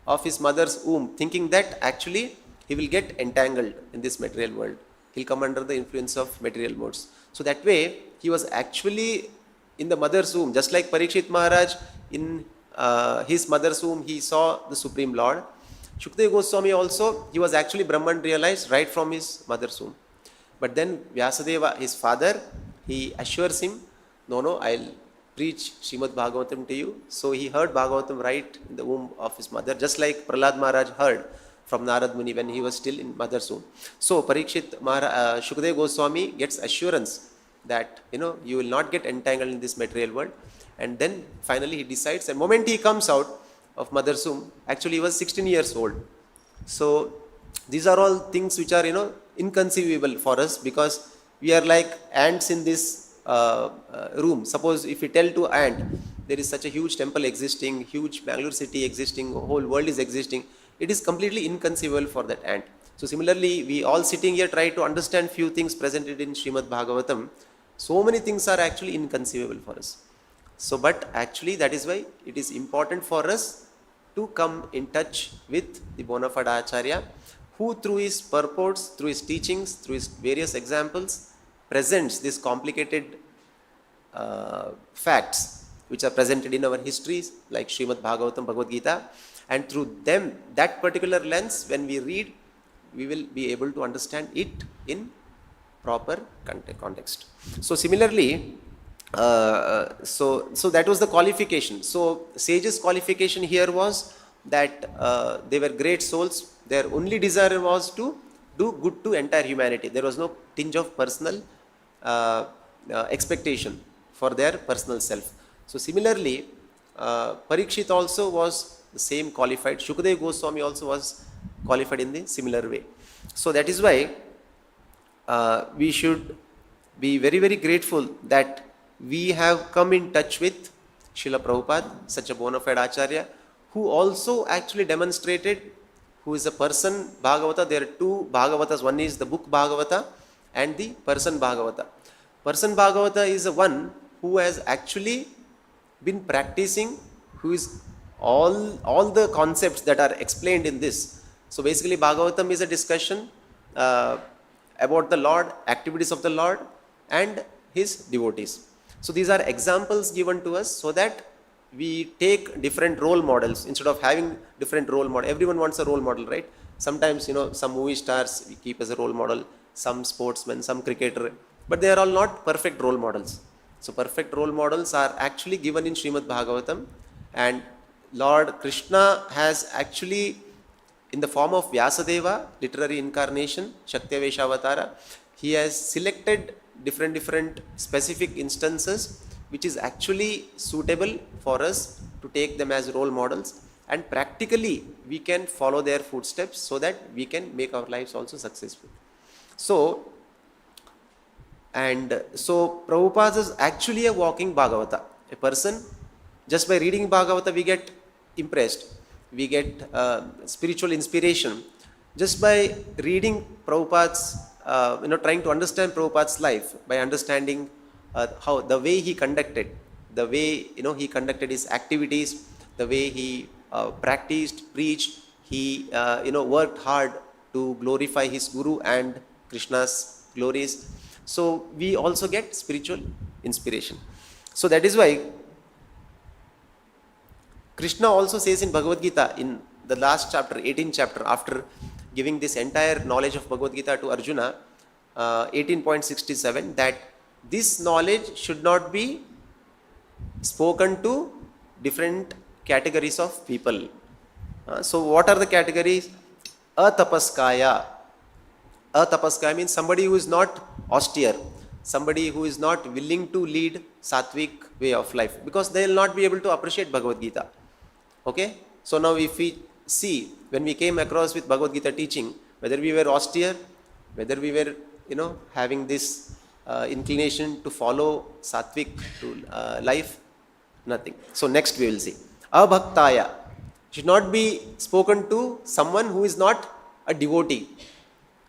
of his mother's womb thinking that actually he will get entangled in this material world. He'll come under the influence of material modes. So that way, he was actually in the mother's womb, just like Parikhit Maharaj in his mother's womb, he saw the Supreme Lord. Shukadeva Goswami also, he was actually Brahman realized right from his mother's womb. But then Vyasadeva, his father, he assures him, no, I'll preach Srimad Bhagavatam to you. So he heard Bhagavatam right in the womb of his mother, just like Prahlad Maharaj heard from Narad Muni when he was still in mother's womb. So Parikhit Maharaj, Shukadeva Goswami gets assurance that you will not get entangled in this material world. And then finally he decides, and the moment he comes out of mother's womb, actually he was 16 years old. So these are all things which are inconceivable for us, because we are like ants in this room. Suppose if we tell to ant there is such a huge temple existing, huge Bangalore city existing, whole world is existing, it is completely inconceivable for that ant. So similarly, we all sitting here try to understand few things presented in Srimad Bhagavatam. So many things are actually inconceivable for us. So but actually that is why it is important for us to come in touch with the bona fide Acharya, who through his purports, through his teachings, through his various examples, presents these complicated facts which are presented in our histories like Srimad Bhagavatam, Bhagavad Gita, and through them, that particular lens, when we read, we will be able to understand it in proper context. So similarly, so that was the qualification. So sage's qualification here was that they were great souls. Their only desire was to do good to entire humanity. There was no tinge of personal expectation for their personal self. So similarly, Parikshit also was the same qualified. Shukadeva Goswami also was qualified in the similar way. So that is why we should be very, very grateful that we have come in touch with Srila Prabhupada, such a bona fide Acharya, who also actually demonstrated who is a person Bhagavata. There are two Bhagavatas. One is the book Bhagavata and the person Bhagavata. Person Bhagavata is the one who has actually been practicing, who is all the concepts that are explained in this. So basically Bhagavatam is a discussion about the Lord, activities of the Lord and his devotees. So these are examples given to us so that we take different role models instead of having different role model. Everyone wants a role model, right? Sometimes, some movie stars we keep as a role model, some sportsmen, some cricketer, but they are all not perfect role models. So perfect role models are actually given in Srimad Bhagavatam, and Lord Krishna has actually, in the form of Vyasadeva, literary incarnation, Shaktavesha Avatara, he has selected different specific instances which is actually suitable for us to take them as role models, and practically we can follow their footsteps so that we can make our lives also successful. So Prabhupada is actually a walking Bhagavata. A person, just by reading Bhagavata, we get impressed, we get spiritual inspiration. Just by reading Prabhupada's, trying to understand Prabhupada's life, by understanding how the way he conducted, the way he conducted his activities, the way he practiced, preached, he worked hard to glorify his Guru and Krishna's glories. So we also get spiritual inspiration. So that is why Krishna also says in Bhagavad Gita, in the last chapter, 18th chapter, after giving this entire knowledge of Bhagavad Gita to Arjuna, 18.67, that this knowledge should not be spoken to different categories of people. So what are the categories? Atapaskaya. Atapaskaya means somebody who is not austere, somebody who is not willing to lead sattvic way of life, because they will not be able to appreciate Bhagavad Gita. Okay? So now if we see, when we came across with Bhagavad Gita teaching, whether we were austere, whether we were, having this inclination to follow sattvic to life, nothing. So next we will see. Abhaktaya should not be spoken to someone who is not a devotee.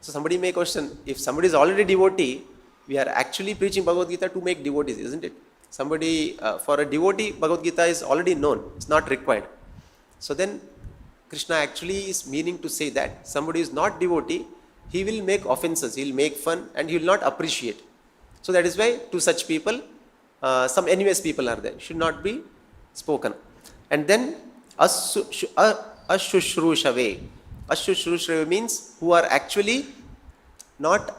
So somebody may question, if somebody is already devotee, we are actually preaching Bhagavad Gita to make devotees, isn't it? Somebody, for a devotee, Bhagavad Gita is already known, it's not required. So then Krishna actually is meaning to say that somebody is not devotee, he will make offenses, he will make fun, and he will not appreciate. So that is why to such people, some envious people are there, should not be spoken. And then Ashushrushrave. Ashushrushrave means who are actually not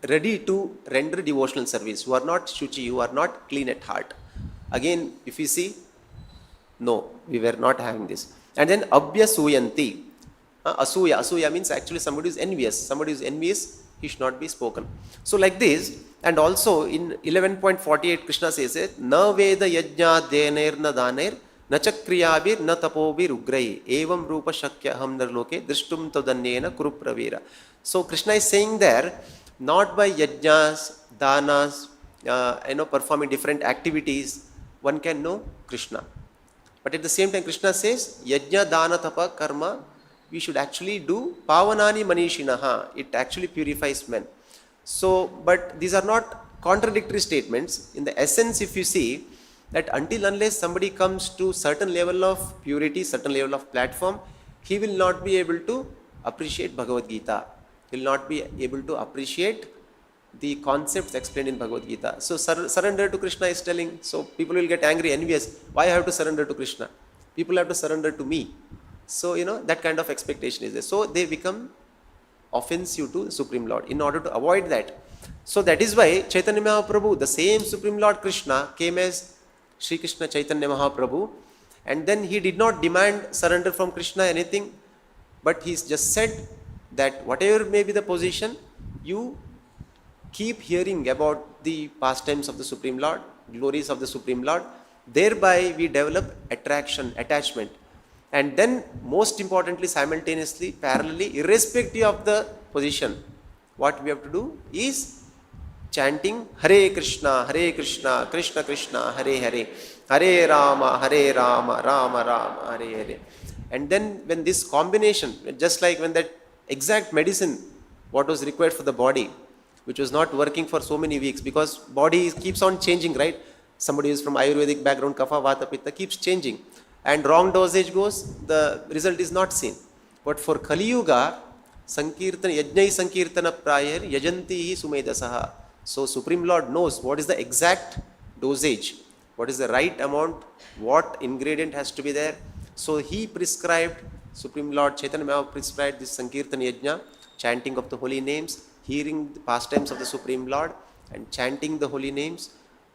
ready to render devotional service, who are not shuchi, who are not clean at heart. Again, if you see, no, we were not having this. And then abhyasuyanti. Asuya means actually somebody who is envious. Somebody who is envious, he should not be spoken. So like this, and also in 11.48 Krishna says it, na veda yajna dener na daner na chakriyabir na tapobir ugrai evam rupa shakya ham narloke drishtum tadanyena kuru pravira. So Krishna is saying there, not by yajnas, danas, performing different activities, one can know Krishna. But at the same time, Krishna says, yajna, dana, tapa, karma, we should actually do pavanani manishinaha. It actually purifies men. So, but these are not contradictory statements. In the essence, if you see, that until unless somebody comes to certain level of purity, certain level of platform, he will not be able to appreciate Bhagavad Gita. He will not be able to appreciate the concepts explained in Bhagavad Gita. So surrender to Krishna is telling, so people will get angry, envious. Why I have to surrender to Krishna? People have to surrender to me. So, that kind of expectation is there. So they become offensive to the Supreme Lord in order to avoid that. So that is why Chaitanya Mahaprabhu, the same Supreme Lord Krishna, came as Sri Krishna Chaitanya Mahaprabhu, and then he did not demand surrender from Krishna, anything, but he just said that whatever may be the position, you keep hearing about the pastimes of the Supreme Lord, glories of the Supreme Lord. Thereby we develop attraction, attachment. And then most importantly, simultaneously, parallelly, irrespective of the position, what we have to do is chanting Hare Krishna, Krishna Krishna, Hare Hare, Hare Rama, Rama Rama, Hare Hare. And then when this combination, just like when that exact medicine, what was required for the body, which was not working for so many weeks, because body keeps on changing, right? Somebody is from Ayurvedic background, Kapha, Vata, Pitta, keeps changing. And wrong dosage goes, the result is not seen. But for Kali Yuga, Sankirtana, Yajnai Sankirtana Prayar, Yajanti Sumedasaha. So Supreme Lord knows what is the exact dosage, what is the right amount, what ingredient has to be there. So he prescribed, Supreme Lord Chaitanya Mahaprabhu prescribed this Sankirtana Yajna, chanting of the holy names, hearing the pastimes of the Supreme Lord, and chanting the holy names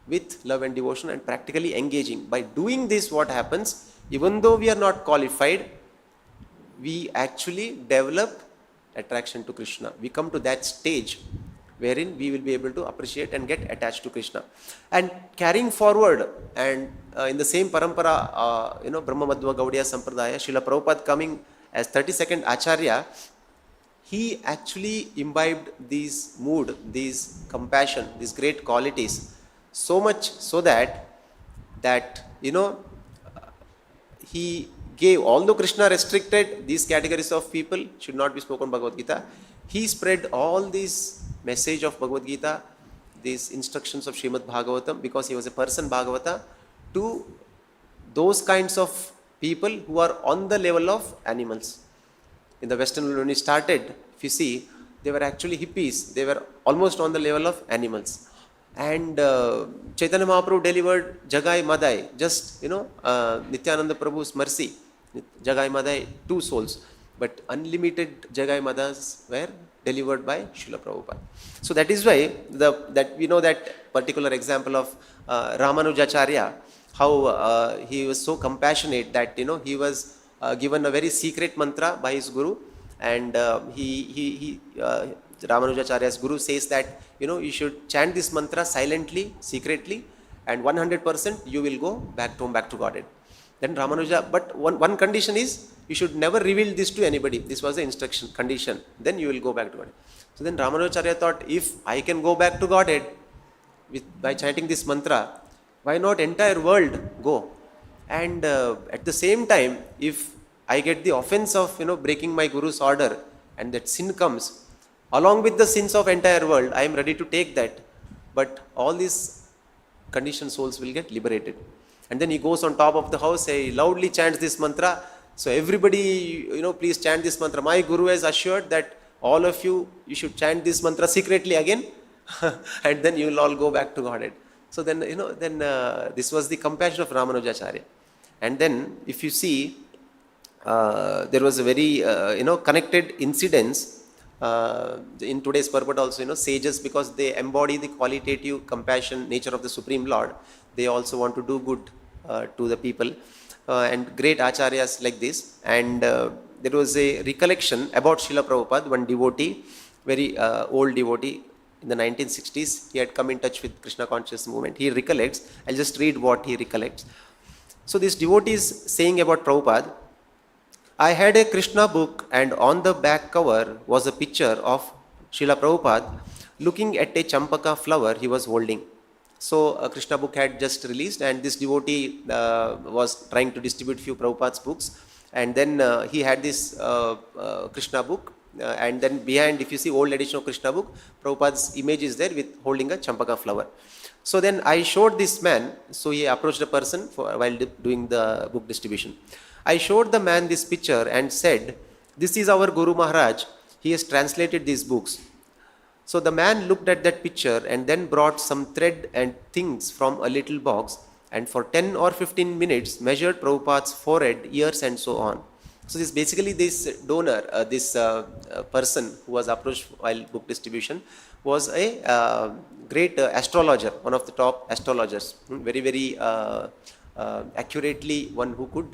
with love and devotion and practically engaging. By doing this, what happens? Even though we are not qualified, we actually develop attraction to Krishna. We come to that stage wherein we will be able to appreciate and get attached to Krishna. And carrying forward, and in the same parampara, Brahma Madhva Gaudiya Sampradaya, Srila Prabhupada coming as 32nd Acharya, he actually imbibed these mood, these compassion, these great qualities, so much so that he gave, although Krishna restricted these categories of people, should not be spoken Bhagavad Gita, he spread all these message of Bhagavad Gita, these instructions of Srimad Bhagavatam, because he was a person Bhagavata, to those kinds of people who are on the level of animals. In the Western world, when he started, if you see, they were actually hippies. They were almost on the level of animals. And Chaitanya Mahaprabhu delivered Jagai Madai, just, Nityananda Prabhu's mercy. Jagai Madai, 2 souls. But unlimited Jagai Madas were delivered by Srila Prabhupada. So that is why, that we know that particular example of Ramanujacharya, how he was so compassionate that, he was given a very secret mantra by his guru, and Ramanujacharya's guru says that, you should chant this mantra silently, secretly, and 100% you will go back to Godhead. Then Ramanuja, but one condition is, you should never reveal this to anybody. This was the instruction, condition. Then you will go back to Godhead. So then Ramanujacharya thought, if I can go back to Godhead by chanting this mantra, why not entire world go? And at the same time, if I get the offense of, breaking my guru's order, and that sin comes, along with the sins of entire world, I am ready to take that. But all these conditioned souls will get liberated. And then he goes on top of the house, he loudly chants this mantra. So everybody, please chant this mantra. My guru has assured that all of you should chant this mantra secretly again, and then you will all go back to Godhead. So then, this was the compassion of Ramanujacharya. And then, if you see, there was a very, connected incidents in today's purport also, sages, because they embody the qualitative compassion nature of the Supreme Lord. They also want to do good to the people, and great acharyas like this. And there was a recollection about Srila Prabhupada, one devotee, very old devotee in the 1960s. He had come in touch with Krishna conscious movement. He recollects. I'll just read what he recollects. So this devotee is saying about Prabhupada, I had a Krishna book, and on the back cover was a picture of Srila Prabhupada looking at a champaka flower he was holding. So a Krishna book had just released, and this devotee was trying to distribute few Prabhupada's books, and then he had this Krishna book, and then behind, if you see old edition of Krishna book, Prabhupada's image is there with holding a champaka flower. So then I showed this man, so he approached a person while doing the book distribution. I showed the man this picture and said, this is our Guru Maharaj, he has translated these books. So the man looked at that picture and then brought some thread and things from a little box, and for 10 or 15 minutes measured Prabhupada's forehead, ears and so on. So this basically this donor, this person who was approached while book distribution was a great astrologer, one of the top astrologers, very, very accurately one who could,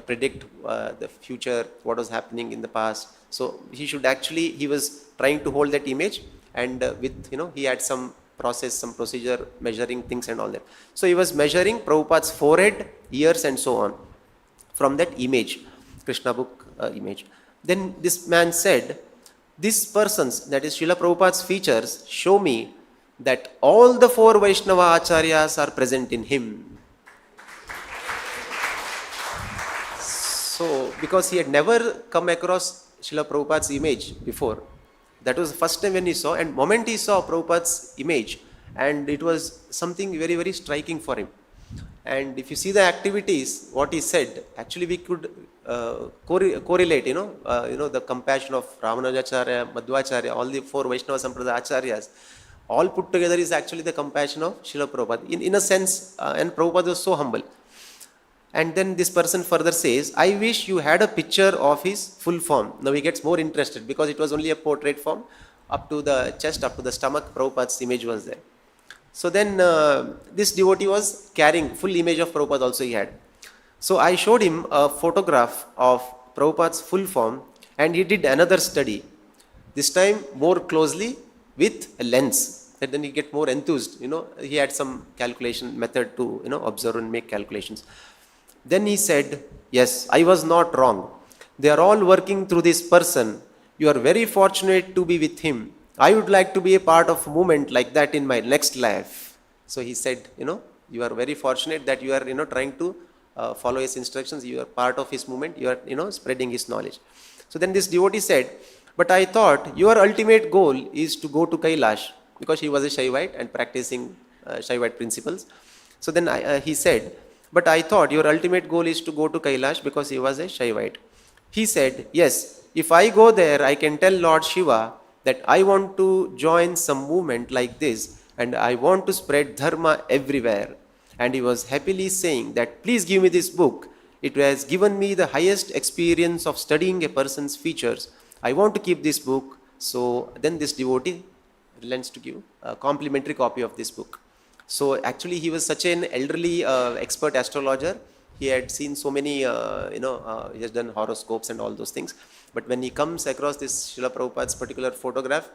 predict the future, what was happening in the past. So he was trying to hold that image, and he had some process, some procedure, measuring things and all that. So he was measuring Prabhupada's forehead, ears and so on from that image, Krishna book image. Then this man said, this person's, that is Srila Prabhupada's features, show me that all the four Vaishnava Acharyas are present in him. So, because he had never come across Srila Prabhupada's image before, that was the first time when he saw, and moment he saw Prabhupada's image, and it was something very, very striking for him. And if you see the activities, what he said, actually we could correlate, the compassion of Ramanujacharya, Madhvacharya, all the four Vaishnava Sampradaya Acharyas, all put together is actually the compassion of Srila Prabhupada. In a sense, and Prabhupada was so humble. And then this person further says, I wish you had a picture of his full form. Now he gets more interested because it was only a portrait form. Up to the chest, up to the stomach, Prabhupada's image was there. So then this devotee was carrying full image of Prabhupada also he had. So I showed him a photograph of Prabhupada's full form, and he did another study. This time more closely with a lens. And then he get more enthused. He had some calculation method to observe and make calculations. Then he said, yes, I was not wrong. They are all working through this person. You are very fortunate to be with him. I would like to be a part of a movement like that in my next life. So he said, you are very fortunate that you are, trying to follow his instructions. You are part of his movement. You are, spreading his knowledge. So then this devotee said, but I thought your ultimate goal is to go to Kailash, because he was a Shaivite and practicing Shaivite principles. So then he said, but I thought your ultimate goal is to go to Kailash, because he was a Shaivite. He said, yes, if I go there, I can tell Lord Shiva that I want to join some movement like this, and I want to spread dharma everywhere. And he was happily saying that, please give me this book. It has given me the highest experience of studying a person's features. I want to keep this book. So then this devotee lends to give a complimentary copy of this book. So actually he was such an elderly expert astrologer. He had seen so many, he has done horoscopes and all those things. But when he comes across this Srila Prabhupada's particular photograph,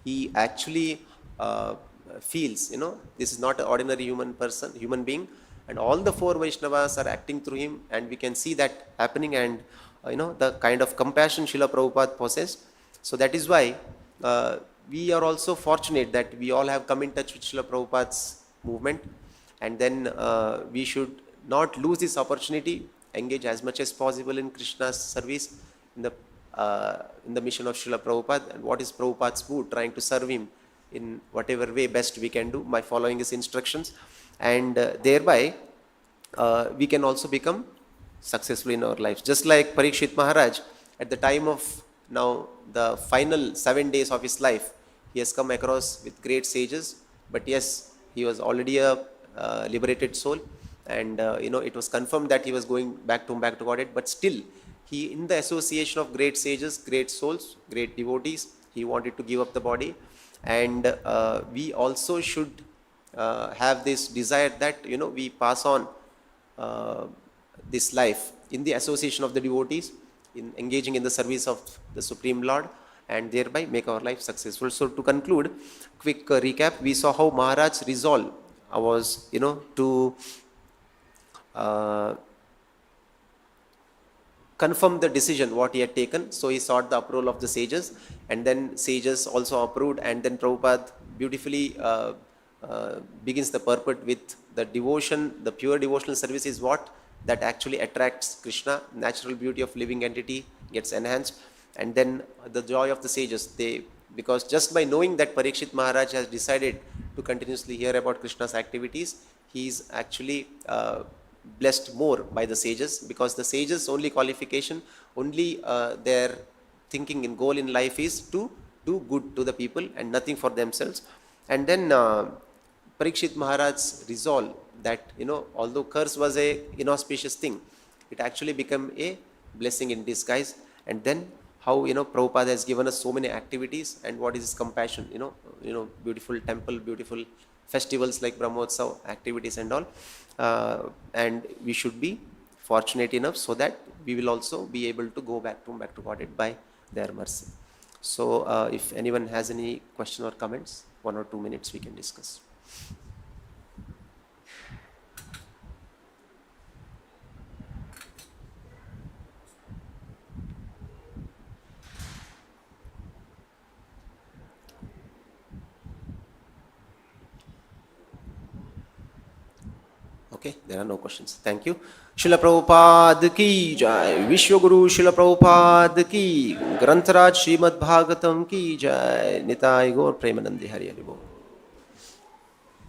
he actually feels, this is not an ordinary human being, and all the four Vaishnavas are acting through him, and we can see that happening, and the kind of compassion Srila Prabhupada possessed. So that is why we are also fortunate that we all have come in touch with Srila Prabhupada's movement, and then we should not lose this opportunity, engage as much as possible in Krishna's service, in the mission of Srila Prabhupada, and what is Prabhupada's mood, trying to serve him in whatever way best we can do by following his instructions, and thereby we can also become successful in our lives. Just like Parikhit Maharaj, at the time of now the final 7 days of his life, he has come across with great sages, but yes, he was already a liberated soul, and it was confirmed that he was going back to Godhead, but still he, in the association of great sages, great souls, great devotees, he wanted to give up the body. And we also should have this desire that, we pass on this life in the association of the devotees, in engaging in the service of the Supreme Lord, and thereby make our life successful. So to conclude, quick recap, we saw how Maharaj's resolve was, to confirm the decision what he had taken. So he sought the approval of the sages, and then sages also approved, and then Prabhupada beautifully begins the purport with the devotion. The pure devotional service is what that actually attracts Krishna. Natural beauty of living entity gets enhanced, and then the joy of the sages, because just by knowing that Parikhit Maharaj has decided to continuously hear about Krishna's activities, he is actually blessed more by the sages, because the sages' only qualification, only their thinking and goal in life is to do good to the people and nothing for themselves. And then Parikhit Maharaj's resolve that, although curse was a inauspicious thing, it actually became a blessing in disguise. And then how, Prabhupada has given us so many activities, and what is his compassion, beautiful temple, beautiful festivals like Brahmotsav activities and all, and we should be fortunate enough so that we will also be able to go back to Godhead by their mercy. So if anyone has any question or comments, 1 or 2 minutes we can discuss. Okay, there are no questions. Thank you. Srila Prabhupada ki jai. Vishwaguru Srila Prabhupada ki. Grantaraj Srimad Bhagavatam ki jai. Nitai Gaur Premanandi Hari Hari Bol.